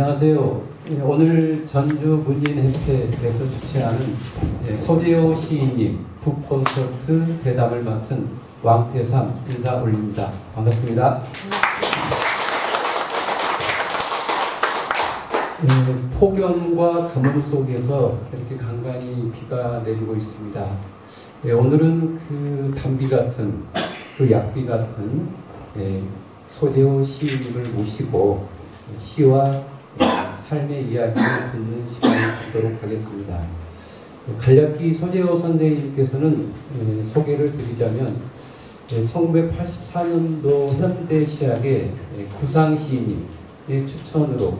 안녕하세요. 오늘 전주 문인협회에서 주최하는 소재호 시인님 북콘서트 대담을 맡은 왕태삼 인사 올립니다. 반갑습니다. 폭염과 가뭄 속에서 이렇게 간간히 비가 내리고 있습니다. 오늘은 그 단비 같은, 그 약비 같은 소재호 시인님을 모시고 시와 삶의 이야기를 듣는 시간을 갖도록 하겠습니다. 간략히 소재호 선생님께서는 소개를 드리자면 1984년도 현대시학의 구상 시인의 추천으로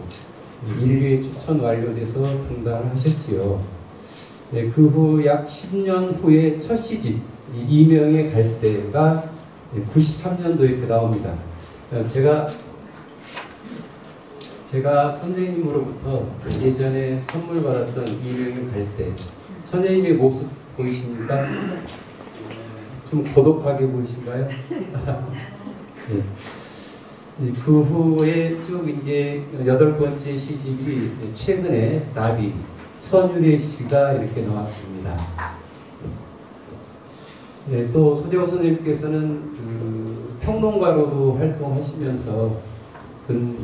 인류의 추천 완료돼서 등단을 하셨지요. 그 후 약 10년 후에 첫 시집 이명의 갈대가 93년도에 이렇게 나옵니다. 제가 선생님으로부터 예전에 선물 받았던 이명의 갈대, 선생님의 모습 보이십니까? 좀 고독하게 보이신가요? 네. 그 후에 쭉 이제 8번째 시집이 최근에 나비 선율의 시가 이렇게 나왔습니다. 네, 또 소재호 선생님께서는 평론가로도 활동하시면서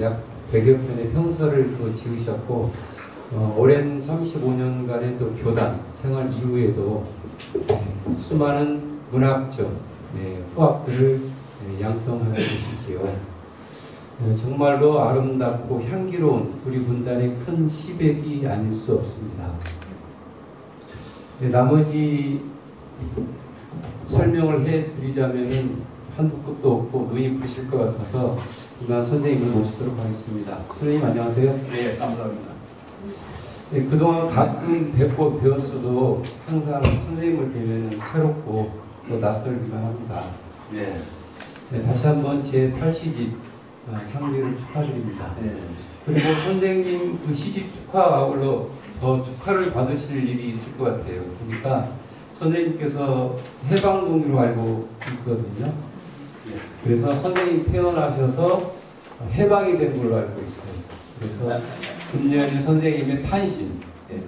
약 100여 편의 평서를 또 지으셨고 오랜 35년간의 또 교단 생활 이후에도 수많은 문학적 후학들을 양성하고 계시지요. 정말로 아름답고 향기로운 우리 문단의 큰 시백이 아닐 수 없습니다. 나머지 설명을 해드리자면 한도 끝도 없고 눈이 부실 것 같아서 이만 선생님을 모시도록 하겠습니다. 선생님 안녕하세요. 네, 감사합니다. 그동안 가끔 뵙고 배웠어도 항상 선생님을 뵈면 새롭고 또 낯설기만 합니다. 네. 다시 한번 제 8시집 상대를 축하드립니다. 네. 그리고 선생님 그 시집 축하와 아울러 더 축하를 받으실 일이 있을 것 같아요. 그러니까 선생님께서 해방동기로 알고 있거든요. 그래서 선생님 태어나셔서 해방이 된 걸로 알고 있어요. 그래서 금년이 선생님의 탄신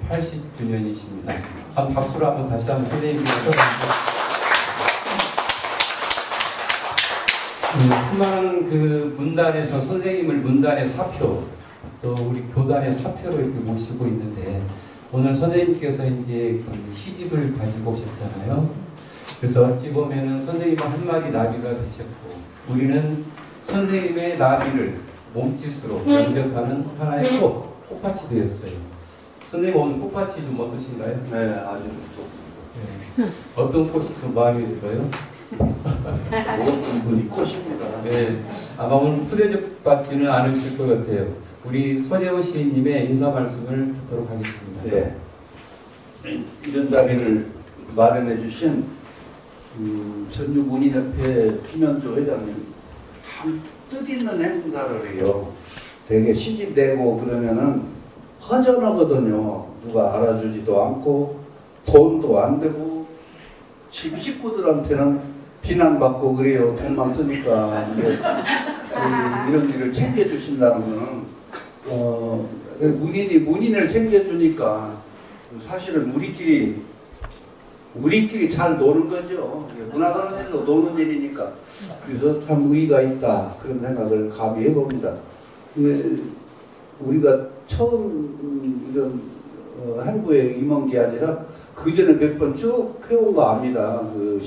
80주년이십니다. 한 박수로 한번 다시 한번 선생님께 쳐주세요. 수많은 그 문단에서 선생님을 문단의 사표, 또 우리 교단의 사표로 이렇게 모시고 있는데 오늘 선생님께서 이제 시집을 가지고 오셨잖아요. 그래서 어찌 보면은 선생님은 한 마리 나비가 되셨고 우리는 선생님의 나비를 몸짓으로 연접하는 하나의 꽃밭이 되었어요. 선생님 오늘 꽃밭이 좀 어떠신가요? 네, 아주 좋습니다. 어떤 꽃이 좀 마음에 들어요? 모든 분이 꽃입니다. 네, 아마 오늘 푸대접 받지는 않으실 것 같아요. 우리 소재호 시인님의 인사 말씀을 듣도록 하겠습니다. 네. 이런 자리를 마련해 주신 전주 문인협회 김현조 회장님 참 뜻있는 행사를 해요. 되게 시집 내고 그러면은 허전하거든요. 누가 알아주지도 않고 돈도 안 되고 집 식구들한테는 비난받고 그래요. 돈만 쓰니까. 이런 일을 챙겨주신다는 거는 문인을 챙겨주니까 사실은 우리끼리 잘 노는 거죠. 문화하는 일도 노는 일이니까. 그래서 참 의의가 있다. 그런 생각을 감히 해봅니다. 우리가 처음 이런 행보에 임한 게 아니라 그 전에 몇 번 쭉 해온 거 압니다. 그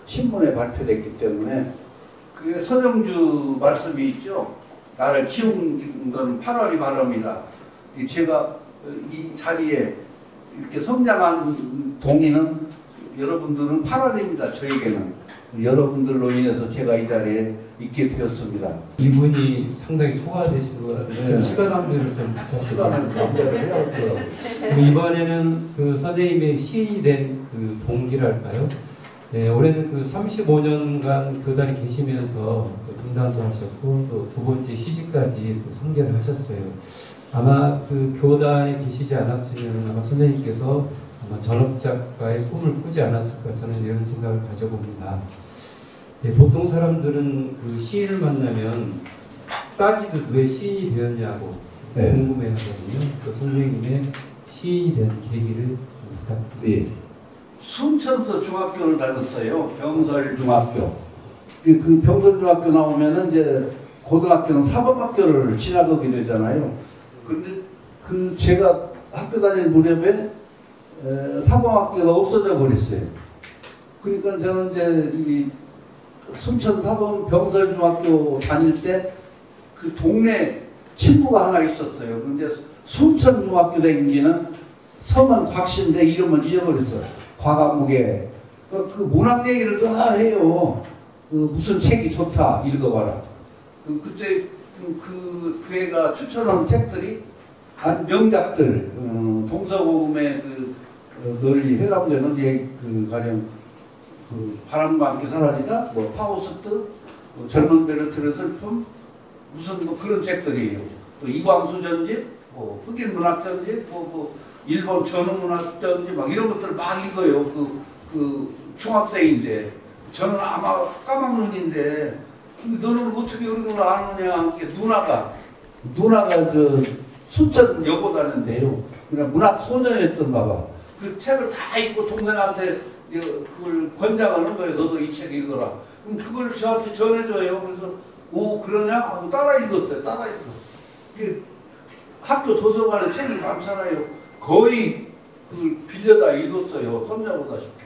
신문에 발표됐기 때문에. 그 서정주 말씀이 있죠. 나를 키운 건 8월이 바람이다. 제가 이 자리에 이렇게 성장한 동의는 여러분들은 8월입니다. 저에게는. 여러분들로 인해서 제가 이 자리에 있게 되었습니다. 이분이 상당히 초과되신 것 같은데 시간 낭비를 좀 시간 낭비를 해야 할 거예요. 이번에는 그 선생님의 시인이 된 그 동기랄까요? 네, 올해는 그 35년간 교단에 계시면서 등단도 하셨고 또 두 번째 시집까지 성결을 하셨어요. 아마 그 교단에 계시지 않았으면 아마 선생님께서 아마 전업작가의 꿈을 꾸지 않았을까 저는 이런 생각을 가져봅니다. 네, 보통 사람들은 그 시인을 만나면 따지듯 왜 시인이 되었냐고 네. 궁금해하거든요. 그 선생님의 시인이 된 계기를 좀 부탁드립니다. 예. 순천서 중학교를 다녔어요. 병설 중학교. 그 병설 중학교 나오면은 이제 고등학교는 사범학교를 지나가게 되잖아요. 근데 그 제가 학교 다닐 무렵에 사범학교가 없어져 버렸어요. 그러니까 저는 이제 이 순천 사범 병설 중학교 다닐 때 그 동네 친구가 하나 있었어요. 근데 순천 중학교 다니기는 성은 곽씨인데 이름은 잊어버렸어요. 과감무게. 그 문학 얘기를 늘 해요. 그 무슨 책이 좋다 읽어봐라. 그때 그 애가 추천한 책들이 한 명작들, 동서고금의 널리 해감되는 그 가령 그 바람과 함께 사라지다, 뭐 파우스트, 젊은 베르트의 슬픔, 무슨 뭐 그런 책들이에요. 또 이광수 전집, 뭐 흑인 문학 전집, 뭐 일본 전후 문학 전집 막 이런 것들 막 읽어요. 그 중학생인데 저는 아마 까막눈인데 너는 어떻게 그런 걸 아느냐? 누나가 저 순천 여고 다녔는데요. 그냥 문학 소녀였던가 봐. 그 책을 다 읽고 동생한테 그걸 권장하는 거예요. 너도 이 책 읽어라. 그럼 그걸 저한테 전해줘요. 그래서 그러냐? 하고 따라 읽었어요. 따라 읽어. 학교 도서관에 책이 많잖아요. 거의 그걸 빌려다 읽었어요. 썸녀보다시피.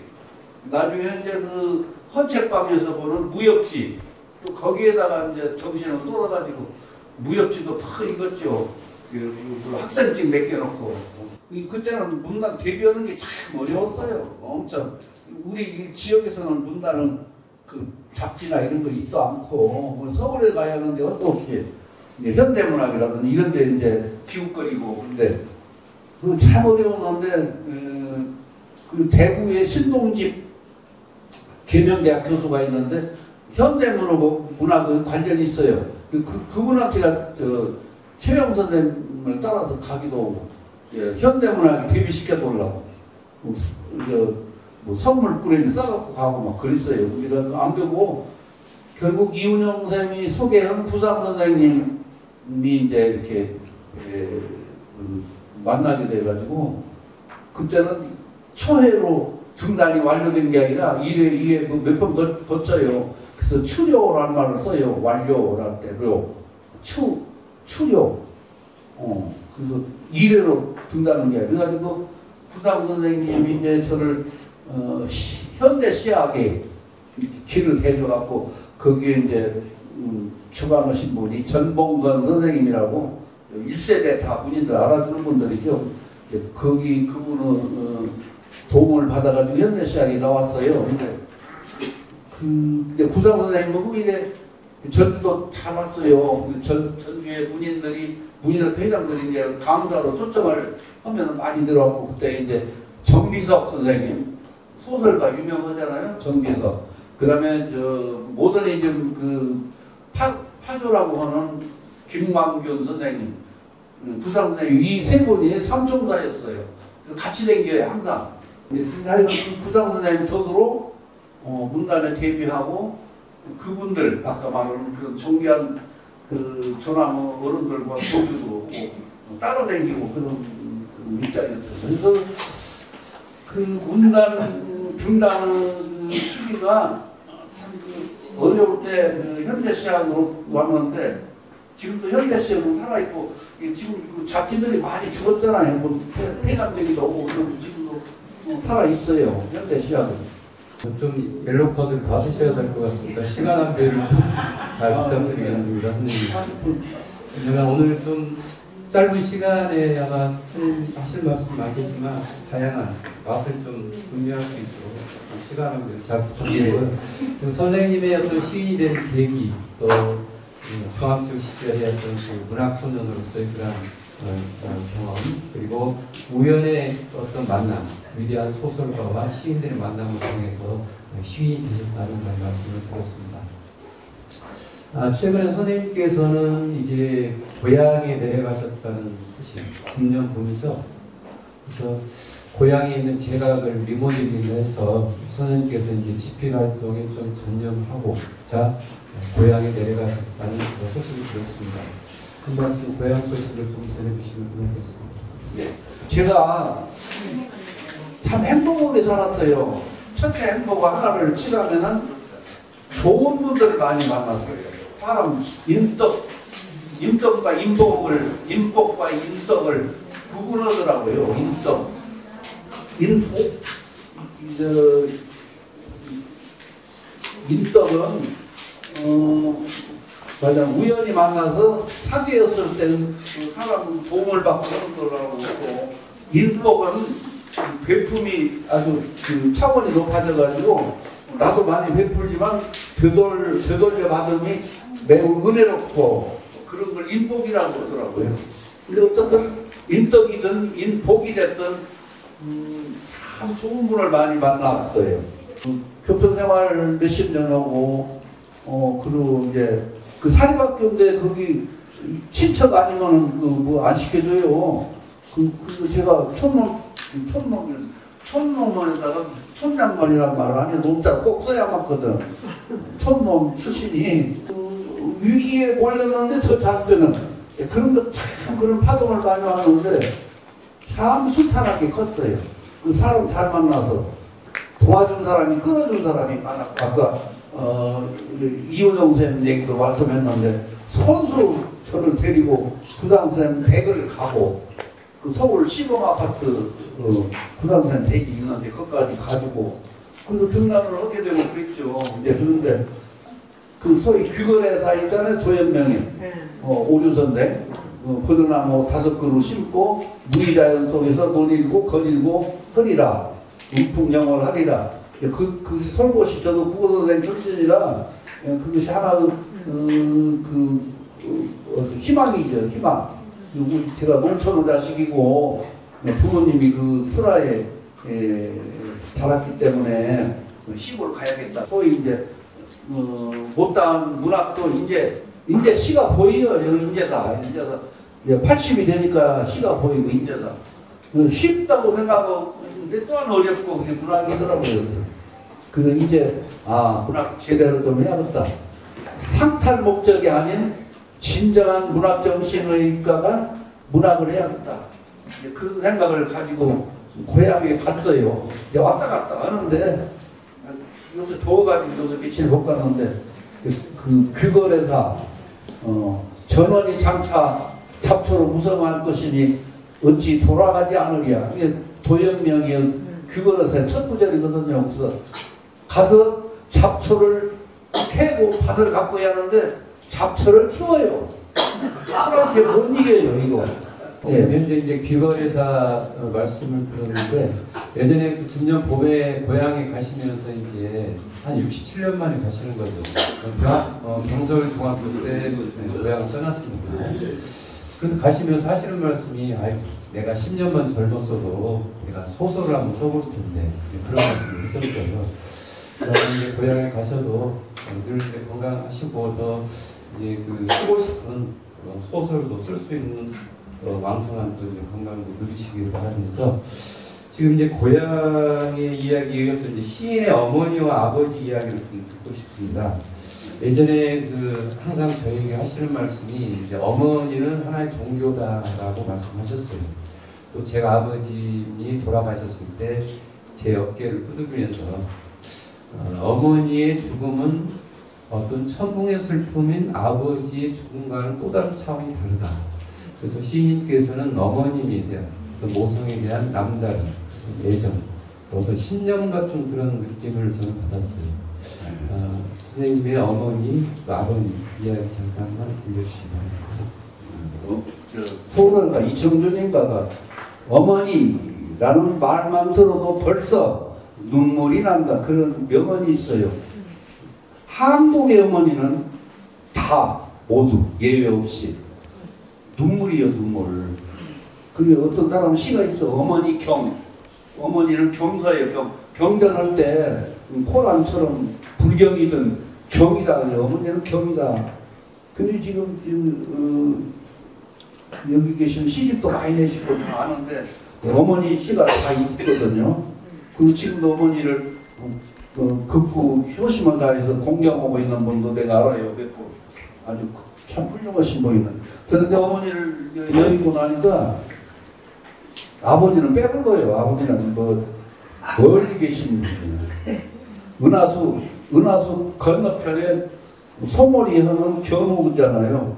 나중에는 이제 그 헌책방에서 보는 무협지 또 거기에다가 이제 정신을 쏟아가지고 무협지도 팍 읽었죠. 그 학생증 몇 개 넣고. 그때는 문단 데뷔하는 게 참 어려웠어요. 엄청. 우리 지역에서는 문단은 그 잡지나 이런 거 있도 않고 서울에 가야 하는데 어서 없이 현대문학이라든지 이런 데 이제 비웃거리고 근데 그 참 어려웠는데 그 대구에 신동집 계명대학 교수가 있는데 현대문학과 관련이 있어요. 그분한테가 최영 선생님을 따라서 가기도 오고 현대문학에 데뷔시켜보려고 뭐 선물 꾸러미 싸갖고 가고 막 그랬어요. 우리가 안 되고 결국 이운영 선생님이 소개한 부상 선생님이 이제 이렇게 만나게 돼가지고 그때는 초회로 등단이 완료된 게 아니라 1회 몇 번 거쳐요. 그래서 추료라는 말을 써요. 완료랄 때로 추료. 그래서 1회로 등단한 게 아니라 그래가지고 부상 선생님이 이제 저를 현대 시학에 길을 대줘갖고 거기에 이제 주관하신 분이 전봉건 선생님이라고 1세대 다 군인들 알아주는 분들이죠. 거기 그분은 도움을 받아가지고 현대 시학에 나왔어요. 근데 부상 선생님은 이래 전주도 잘 왔어요. 전주에 문인회 회장들이 이제 강사로 초청을 하면 많이 들어왔고 그때 이제 정비석 선생님 소설가 유명하잖아요. 정비석. 그다음에 저 모더니즘 그 파조라고 하는 김광균 선생님, 부상 선생님 이 세 분이 삼총사였어요. 같이 댕겨요 항상. 하여간 그 부상 선생님 덕으로 문단에 데뷔하고 그분들 아까 말하는 그 존귀한 그 조나무 어른들과 교류도 따라다니고 그런 일자리였어요. 그래서 그 문단 등단하는 시기가 참 어려울 때 그 현대시학으로 왔는데 지금도 현대시학은 살아있고 지금 그 잡지들이 많이 죽었잖아요. 뭐 폐간되기도 하고 지금도 살아있어요. 현대시학은. 좀 옐로우 카드를 받으셔야 될 것 같습니다. 시간 안배를 좀 잘 부탁드리겠습니다. 선생님. 제가 오늘 좀 짧은 시간에 아마 하실 말씀 많겠지만 다양한 맛을 좀 분명할 수 있도록 시간 안배를 잘 부탁드리고요. 선생님의 어떤 시인이 된 계기 또 중학교 시절에 어떤 그 문학 소년으로서의 그런 경험 그리고 우연의 어떤 만남 위대한 소설가와 시인들의 만남을 통해서 시인이 되셨다는 그런 말씀을 들었습니다. 최근에 선생님께서는 이제 고향에 내려가셨다는 소식 금년봄이죠. 그래서 고향에 있는 제각을 리모델링해서 선생님께서 이제 집필 활동에 좀 전념하고 자 고향에 내려가셨다는 그런 소식을 들었습니다. 그 말씀 고향 소식을 좀 전해주시면 고맙겠습니다. 예. 제가 참 행복하게 살았어요. 첫째 행복 하나를 치라면은 좋은 분들 많이 만났어요. 사람 인덕과 인복을, 인복과 인덕을 구분하더라고요. 인덕은 맞아, 우연히 만나서 사귀었을 때는 그 사람 도움을 받고 그런 거라고. 인복은 베품이 아주 그 차원이 높아져가지고 나도 많이 베풀지만 되돌려 받음이 매우 은혜롭고 그런 걸 인복이라고 하더라고요. 근데 어쨌든 인덕이든 인복이 됐든 참 좋은 분을 많이 만났어요. 교편생활 몇십 년 하고 그리고 이제 그 사립학교인데 거기 친척 아니면은 그 뭐 안 시켜줘요. 그 제가 촌놈에다가 촌장관이란 말을 하니 놈자 꼭 써야 맞거든. 촌놈 출신이 위기에 몰렸는데 더 잘되는 그런 거 참 그런 파동을 많이 왔는데 참 순탄하게 컸어요. 그 사람 잘 만나서 도와준 사람이 끌어준 사람이 많았고 아까 이호정 선생님 얘기도 말씀했는데 손수 저를 데리고 부담선 댁을 가고 그 서울 시범아파트 부담선 댁이 있는데 거기까지 가지고 그래서 등단을 하게 되고 그랬죠. 이제 그런데 그 소위 귀거래사 있잖아요. 도연명이 5, 6선대 포도나무 5그루 심고 무의자연 속에서 논일고 거닐고 허리라 운풍영월 하리라. 그 설곳이 저도 국어선생 출신이라 그것이 하나 희망이죠. 희망. 제가 농촌 자식이고 부모님이 그 슬하에 자랐기 때문에 시골 가야겠다. 소위 이제 못다한 문학도 이제 시가 보여요. 인제다. 이제 80이 되니까 시가 보이고 인제다. 쉽다고 생각하고 근데 또한 어렵고 그게 문학이더라고요. 그래서 이제 문학 제대로 좀 해야겠다. 상탈 목적이 아닌 진정한 문학 정신의 입가가 문학을 해야겠다. 그런 생각을 가지고 고향에 갔어요. 이제 왔다 갔다 하는데 요새 더워가지고 요새 며칠 못 갔는데 그 귀거래사 전원이 장차 잡초로 무성할 것이니 어찌 돌아가지 않으랴. 이게 도연명의 귀거래사의 첫 구절이거든요. 그래서 가서 잡초를 캐고 밭을 가꿔야 하는데 잡초를 키워요. 사람한테 못 이겨요 이거. 현재 이제 귀거래사 말씀을 들었는데 예전에 그 금년 봄에 고향에 가시면서 이제 한 67년 만에 가시는 거죠. 병설 중학교 때 고향을 떠났습니다. 그래서 가시면서 하시는 말씀이 내가 10년만 젊었어도 내가 소설을 한번 써볼 텐데 그런 말씀을 했었거든요. 이제 고향에 가셔도 늘 건강하시고 더 이제 그 쓰고 싶은 소설도 쓸 수 있는 왕성한 건강도 누리시기를 바라면서 지금 이제 고향의 이야기에 이어서 이제 시인의 어머니와 아버지 이야기를 좀 듣고 싶습니다. 예전에 항상 저에게 하시는 말씀이 이제 어머니는 하나의 종교다라고 말씀하셨어요. 또 제가 아버님이 돌아가셨을 때 제 어깨를 두드리면서 어머니의 죽음은 어떤 천궁의 슬픔인 아버지의 죽음과는 또 다른 차원이 다르다. 그래서 시인님께서는 어머님에 대한 모성에 대한 남다른 애정, 또 어떤 신념 같은 그런 느낌을 저는 받았어요. 선생님의 어머니, 또 아버님 이야기 잠깐만 들려주시기 바랍니다. 소설가 이청준인가가 어머니라는 말만 들어도 벌써 눈물이 난다. 그런 명언이 있어요. 한국의 어머니는 다 모두 예외 없이 눈물이요, 눈물. 그게 어떤 사람 시가 있어. 어머니 경. 어머니는 경서예요. 경전할 때 코란처럼 불경이든 경이다. 어머니는 경이다. 근데 지금 여기 계신 시집도 많이 내시고 다 아는데 어머니 시가 다 있거든요. 그리고 지금도 어머니를 극구 효심을 다해서 공경하고 있는 분도 내가 알아요. 아주 참 훌륭하신 분이는. 저는 이제 어머니를 여의고 나니까 아버지는 빼볼 거예요. 아버지는 뭐 멀리 계신 은하수 건너편에 소몰이 하는 경우잖아요.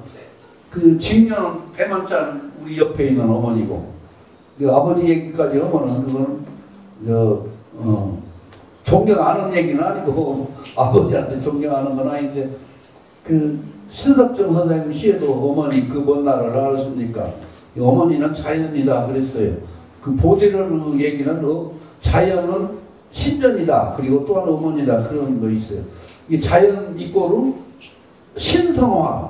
그 직녀는 배만짠 우리 옆에 있는 어머니고, 그 아버지 얘기까지 하면은 그건 존경하는 얘기는 아니고 아버지한테 존경하는 건 아닌데, 그 신석정 선생님 시에도 어머니 그 먼 날을 알았습니까? 어머니는 자연이다 그랬어요. 그 보디르 얘기는 자연은 신전이다. 그리고 또한 어머니다. 그런 거 있어요. 이 자연 이꼬르 신성화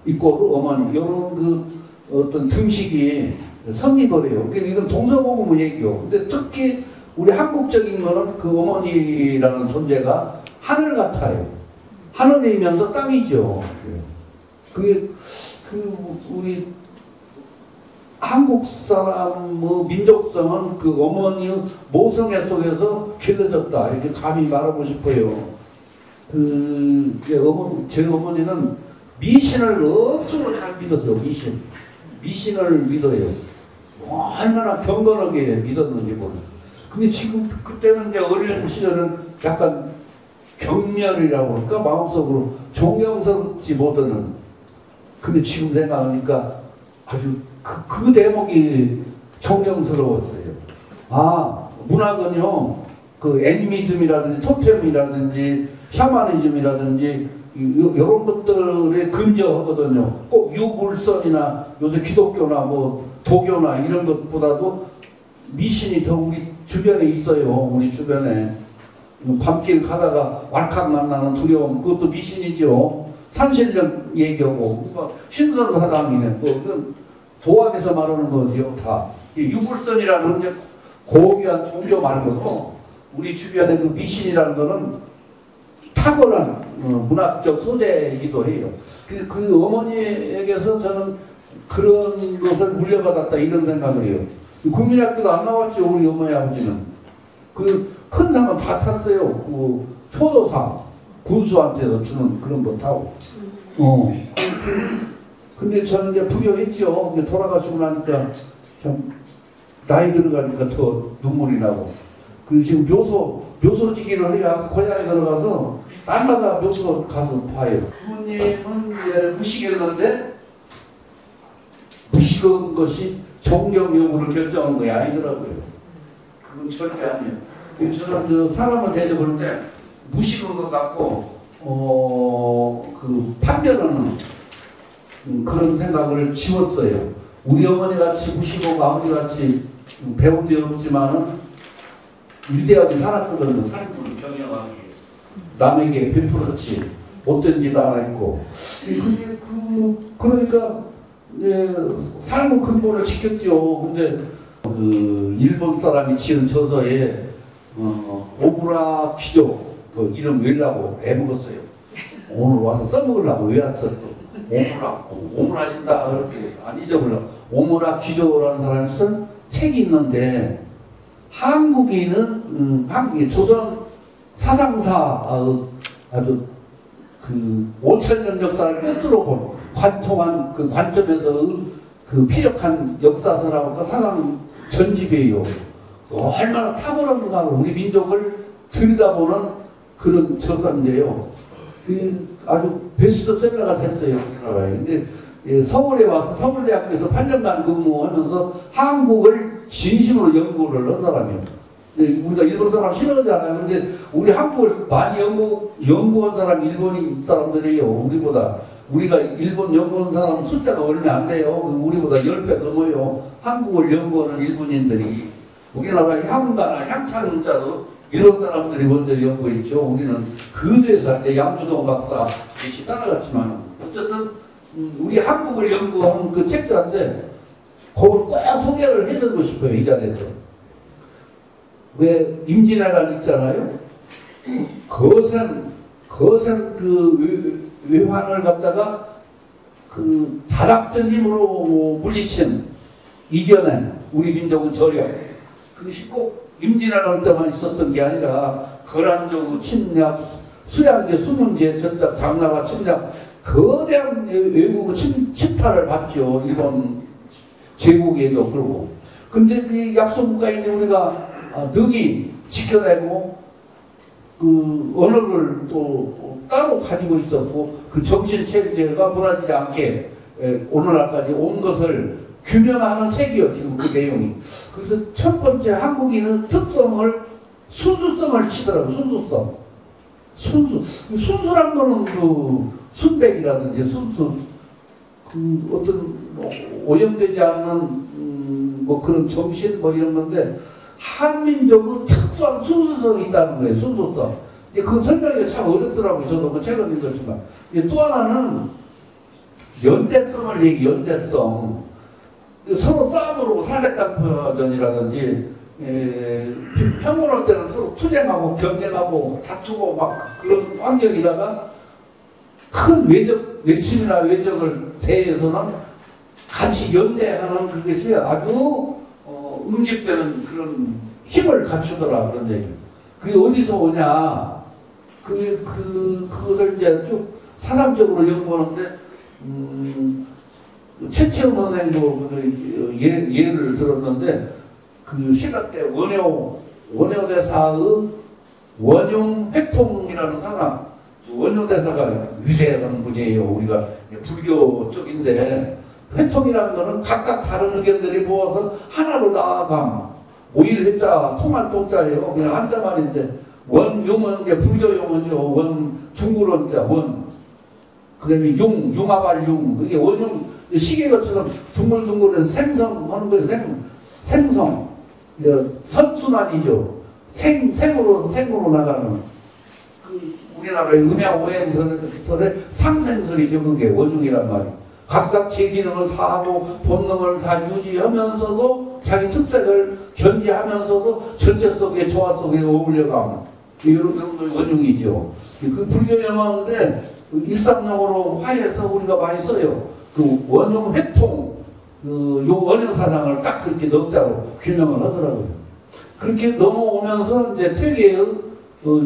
이꼬르 어머니. 이런 그 어떤 등식이 성립을 해요. 이건 동서고금 얘기요. 근데 특히 우리 한국적인 거는 그 어머니라는 존재가 하늘 같아요. 하늘이면서 땅이죠. 그게 우리 한국 사람 민족성은 그 어머니의 모성애 속에서 길러졌다. 이렇게 감히 말하고 싶어요. 제 어머니는 미신을 억수로 잘 믿었어요. 미신을 믿어요. 얼마나 경건하게 믿었는지 모르. 근데 지금 그때는 이제 어린 시절은 약간 경멸이라고 할까? 마음속으로 존경스럽지 못하는. 근데 지금 생각하니까 아주 그 대목이 존경스러웠어요. 아, 문학은요, 그 애니미즘이라든지 토템이라든지 샤머니즘이라든지 이런 것들에 근저하거든요. 꼭 유물선이나 요새 기독교나 뭐 도교나 이런 것보다도 미신이 더 우리 주변에 있어요. 우리 주변에. 밤길 가다가 왈칵 만나는 두려움, 그것도 미신이죠. 산신령 얘기하고, 신선사당이네. 도학에서 말하는 거지요, 다. 유불선이라는 고귀한 종교 말고도 우리 주변에 그 미신이라는 거는 탁월한 문학적 소재이기도 해요. 그 어머니에게서 저는 그런 것을 물려받았다 이런 생각을 해요. 국민학교도 안 나왔죠, 우리 어머니 아버지는. 그 큰 상은 다 탔어요. 그 효도상, 군수한테서 주는 그런 거 타고. 근데 저는 이제 부여했죠. 돌아가시고 나니까 참 나이 들어가니까 더 눈물이 나고. 그리고 지금 묘소지기를 해야 고향에 들어가서 딸마다 묘소 가서 봐요. 부모님은 이제 무식했는데 무식한 것이 존경 여부를 결정한 게 아니더라고요. 그건 절대 아니에요. 저는 사람을 대접할 때 무식한 것 같고 그 판별하는 그런 생각을 지웠어요. 우리 어머니같이 무식하고 아버지같이 배운 데 없지만은 위대하게 살았거든요. 사람들을 경영하기 남에게 베풀었지 어떤 짓 안 했고. 근데 그러니까 삶의 근본을 지켰죠. 근데 그 일본 사람이 지은 저서에 오무라 귀족 그 이름 외우려고 애먹었어요. 오늘 와서 써먹으려고 외웠어 또. 오무라진다 그렇게 안 잊어버려. 오무라 귀족이라는 사람이 쓴 책이 있는데 한국인은 한국의 조선 사상사 아주 그 5,000년 역사를 끝으로 본 관통한 그 관점에서 그 피력한 역사서라고 그 사상 전집이에요. 얼마나 탁월한가 우리 민족을 들여다보는 그런 저서인데요. 그 아주 베스트셀러가 됐어요. 우리나라에. 근데 서울에 와서 서울대학교에서 8년간 근무하면서 한국을 진심으로 연구를 한 사람이에요. 우리가 일본 사람 싫어하잖아요. 근데 우리 한국을 많이 연구한 사람이 일본인 사람들이에요. 우리보다. 우리가 일본 연구한 사람 숫자가 얼마 안 돼요. 우리보다 10배 넘어요. 한국을 연구하는 일본인들이. 우리나라 향가나 향찬 문자도 일본 사람들이 먼저 연구했죠. 우리는 그 뒤에서 양주동 박사 계시 따라갔지만 어쨌든 우리 한국을 연구한 그 책자인데 그걸 꼭 소개를 해드리고 싶어요. 이 자리에서. 왜 임진왜란 있잖아요. 거센 그 외환을 갖다가 그 다락된 힘으로 물리친 이겨낸 우리 민족의 저력. 그것이 꼭 임진왜란 때만 있었던 게 아니라 거란적 침략, 수양제, 수문제, 전작, 당나라 침략 거대한 외국 침탈을 받죠. 일본 제국에도 그러고. 근데 그 약소국가인데 우리가 덕이 지켜내고 그 언어를 또 따로 가지고 있었고 그 정신체제가 무너지지 않게 오늘날까지 온 것을 규명하는 책이요. 지금 그 내용이. 그래서 첫 번째 한국인은 특성을 순수성을 치더라고. 순수란 거는 그 순백이라든지 순수 그 어떤 오염되지 않는 뭐 그런 정신 뭐 이런 건데 한민족의 특수한 순수성이 있다는 거예요. 순수성. 그 설명이 참 어렵더라고요. 저도 그 책은 읽었지만. 또 하나는 연대성을 연대성. 서로 싸움으로 사색단전이라든지 평온할 때는 서로 투쟁하고 경쟁하고 다투고 막 그런 환경이다가 큰 외침이나 외적을 대해서는 같이 연대하는 그것이 아주 응집되는 그런 힘을 갖추더라 그런 얘기. 그게 어디서 오냐? 그것을 이제 쭉 사람적으로 연구하는데 최채원 선생도 예를 들었는데 그 신라 때 원효 대사의 원용 회통이라는 사람, 원효 대사가 위대한 분이에요. 우리가 불교 쪽인데 회통이라는 거는 각각 다른 의견들이 모아서 하나로 나아감. 오일해자 통할 통자예요. 그냥 한자만인데 원용은 이제 불교 용어죠. 원 중국어자 원. 그다음에 융합할 그게 원용 시계것처럼 둥글둥글한 생성하는 거예요. 생성. 선순환이죠. 생으로 나가는. 그 우리나라의 음양 오행설의 상생설이죠. 그게 원흉이란 말이에요. 각각 제 기능을 다 하고 본능을 다 유지하면서도 자기 특색을 견지하면서도 전체 속에 조화 속에 어울려가는 이런 원흉이죠. 그 불교 영어인데 일상용어로 화해해서 우리가 많이 써요. 그 원흉 회통, 요 원흉 사상을 딱 그렇게 넉자로 규명을 하더라고요. 그렇게 넘어오면서 이제 퇴계의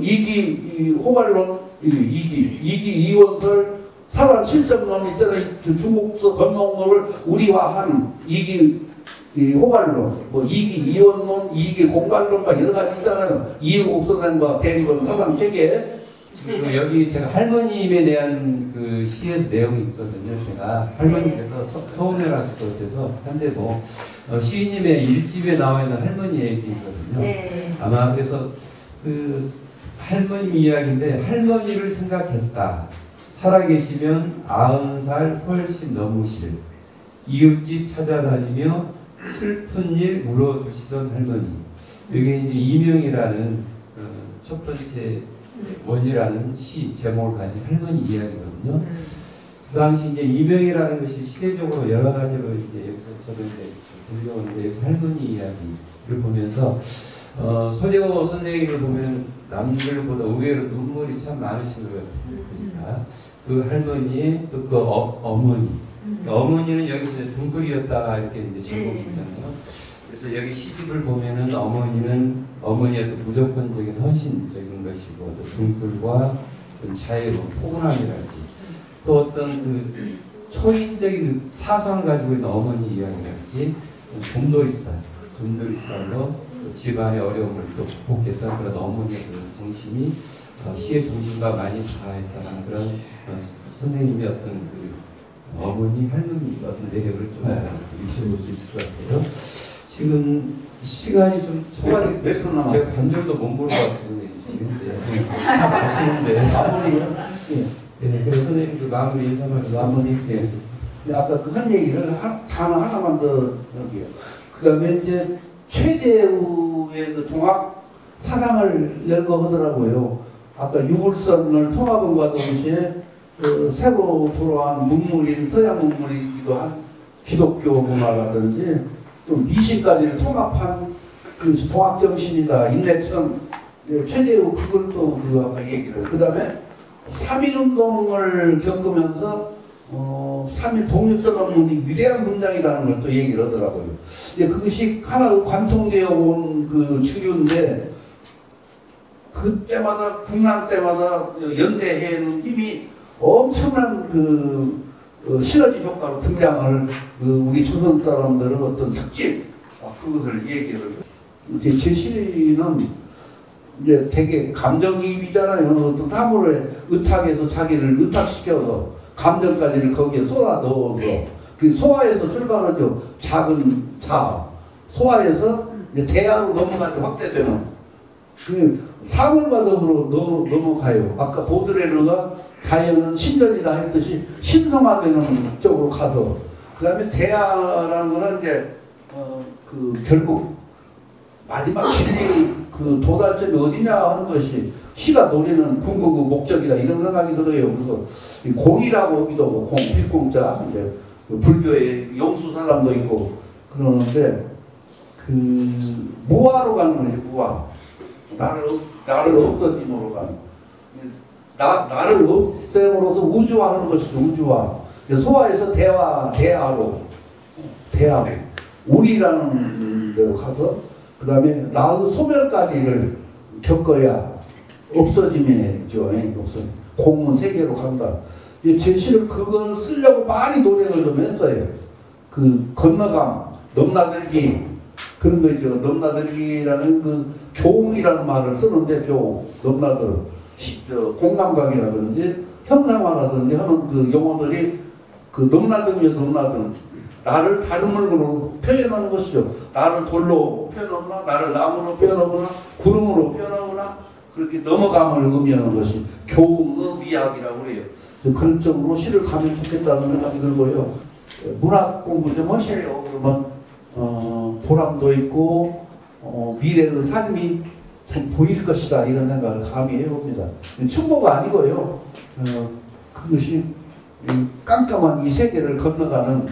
이기 호발론, 이기 이원설, 사람 실점론 있잖아요. 중국서 건목론을 우리화한 이기 호발론, 뭐 이기 이원론, 이기 공간론 막 여러 가지 있잖아요. 이일국 선생과 대립은 사상 체계. 그리고 여기 제가 할머님에 대한 그 시에서 내용이 있거든요. 제가 할머니께서 서울에 갔을 것 같아서 한데 뭐 시인님의 일집에 나와 있는 할머니 얘기거든요. 네. 아마 그래서 그 할머님 이야기인데 할머니를 생각했다. 살아계시면 90살 훨씬 넘으실 이웃집 찾아다니며 슬픈 일 물어주시던 할머니. 이게 이제 이명이라는 첫 번째 원이라는 시 제목을 가진 할머니 이야기거든요. 그 당시 이제 이명이라는 것이 시대적으로 여러 가지로 이제 여기서 저도 이제 들려오는데 여기서 할머니 이야기를 보면서 소재호 선생님을 보면 남들보다 의외로 눈물이 참 많으신 것 같으니까 그 할머니의 또 그 어머니 어머니는 여기서 둥글이었다 이렇게 이제 제목이 있잖아요. 그래서 여기 시집을 보면은 어머니의 어떤 무조건적인 헌신적인 것이고 또 등불과 자유로운 포근함이랄지 또 어떤 그 초인적인 사상을 가지고 있는 어머니 이야기랄지 좀도리살로 집안의 어려움을 또 극복했던 그런 어머니의 그런 정신이 시의 중심과 많이 다했다는 그런 선생님의 어떤 그 어머니 할머니 어떤 매력을 좀 유추해 볼 수 있을 것 같아요. 지금 시간이 좀 초반에 몇 분 남았어요? 제가 반절도 못 볼 것 같은데 아시는데 마무리요? 네, 그래서 선생님 그 마무리 인사만 마무리. 예. 아까 그 한 얘기를 단어 하나만 더 여기요. 그 다음에 이제 최재우의 그 통합 사상을 열거하더라고요. 아까 유불선을 통합원과 동시에 새로 돌아온 문물인 서양 문물이기도 한 기독교 문화라든지 또 미신까지를 통합한 그 통합 정신이다. 인내천 최재우 그걸 또 아까 얘기를. 그 다음에 3.1운동을 겪으면서 3.1 독립선언문이 위대한 문장이라는 걸 또 얘기를 하더라고요. 그것이 하나 관통되어 온 그 주류인데 그때마다 국난 때마다 연대해는 힘이 엄청난 시너지 효과로 등장을 우리 조선 사람들의 어떤 특징 그것을 얘기를 이제 제시는 이제 되게 감정이입이잖아요. 어떤 사물에 의탁해서 자기를 의탁시켜서 감정까지를 거기에 쏟아 넣어서 그 소화에서 출발하죠. 작은 자 소화에서 이제 대하로 넘어가죠. 확대되는 그 사물과적으로 넘어가요. 아까 보드레르가 자연은 신전이다 했듯이 신성화되는 쪽으로 가서 그 다음에 대하라는 거는 이제 결국 마지막 진리 도달점이 어디냐 하는 것이 시가 노리는 궁극의 목적이다 이런 생각이 들어요. 그래서 공이라고 하기도 하고 공, 필공자 이제 불교의 용수 사람도 있고 그러는데 무화로 가는 거지. 무화 나를 없어짐으로 가는 나를 없앰으로써 우주화하는 것이죠. 우주화 소화에서 대화로 우리라는 데로 가서 그 다음에 나의 소멸까지를 겪어야 없어짐이죠. 없어짐. 공은 세계로 간다. 제시를 그걸 쓰려고 많이 노력을 좀 했어요. 건너감, 넘나들기 그런 거 있죠. 넘나들기라는 교웅이라는 말을 쓰는데 교웅, 넘나들, 공감각이라든지 형상화라든지 하는 용어들이 넘나듦 나를 다른 물건으로 표현하는 것이죠. 나를 돌로 표현하거나 나를 나무로 표현하거나 구름으로 표현하거나 그렇게 넘어감을 의미하는 것이 교음의학이라고 해요. 그런 쪽으로 시를 가면 좋겠다는 생각이 들고요. 문학 공부 좀 하시래요. 그러면 보람도 있고 미래의 삶이 좀 보일 것이다 이런 생각을 감히 해봅니다. 충고가 아니고요. 그것이 깜깜한 이 세계를 건너가는